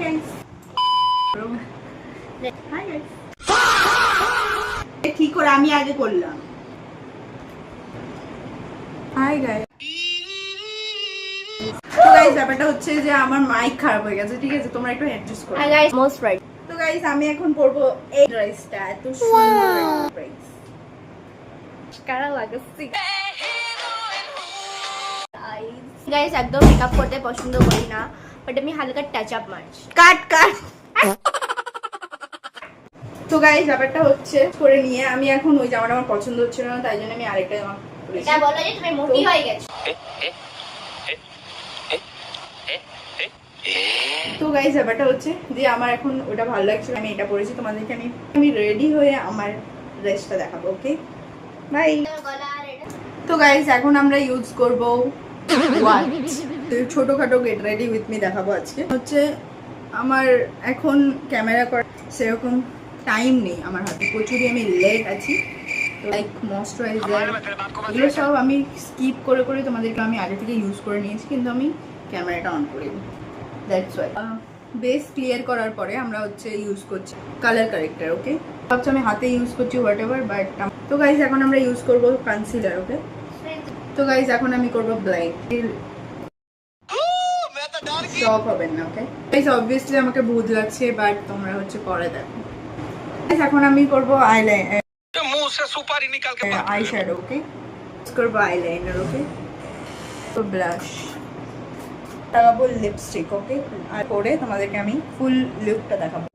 Guys hi guys ঠিক করে আমি আগে করলাম। Hi guys. তো গাইস ব্যাপারটা হচ্ছে যে আমার মাইক খারাপ হয়ে গেছে, ঠিক আছে, তোমরা একটু অ্যাডজাস্ট করো। Hi guys most right. তো গাইস আমি এখন করব এই ড্রেসটা, এত সুন্দর একটা ড্রেস। কারা লাগাচ্ছি গাইস, একদম মেকআপ করতে পছন্দ করি না, বাট আমি হালকা টাচ আপ মারছি। কাট কাট। তো গাইস ব্যাপারটা হচ্ছে করে নিয়ে আমি এখন ওই জামাটা আমার পছন্দ হচ্ছিল না, তাই জন্য আমি আরেকটা জামা পরেছি। এটা বলো যে তুমি মোটি হয়ে গেছো। তো গাইস ব্যাপারটা হচ্ছে যে আমার এখন ওটা ভালো লাগছে, আমি এটা পরেছি। তোমাদেরকে আমি রেডি হয়ে আমার ড্রেসটা দেখাবো। Okay bye. তো গাইস এখন আমরা ইউজ করব ছোটখাটো গেট রেডি উইথ মি দেখাবো আজকে। হচ্ছে আমার এখন ক্যামেরা করার সেরকম টাইম নেই আমার হাতে, প্রচুরই আমি লেট আছি। লাইক ময়শ্চারাইজার এগুলো সব আমি স্কিপ করে করে তোমাদেরকে আমি আগে থেকে ইউজ করে নিয়েছি, কিন্তু আমি ক্যামেরাটা অন করিনি। That's why. বেস ক্লিয়ার করার পরে আমরা হচ্ছে ইউজ করছি কালার কারেক্টার। ওকে ভাবছি আমি হাতে ইউজ করছি হোয়াট এভার, বাট তো গাইস এখন আমরা ইউজ করব কনসিলার। ওকে তো গাইস এখন আমি করব ব্ল্যাক। শক হবেন না। ওকে গাইস অবভিয়াসলি আমাকে ভূত লাগছে, বাট তোমরা হচ্ছে পরে দেখো। গাইস এখন আমি করব আইলাইনার, মুখ से सुपारी निकाल के आई शैडो। ओके করব আইলাইনার। ওকে তো ব্লাশ লাগাবো, লিপস্টিক। ওকে আর পরে তোমাদেরকে আমি ফুল লুকটা দেখাবো।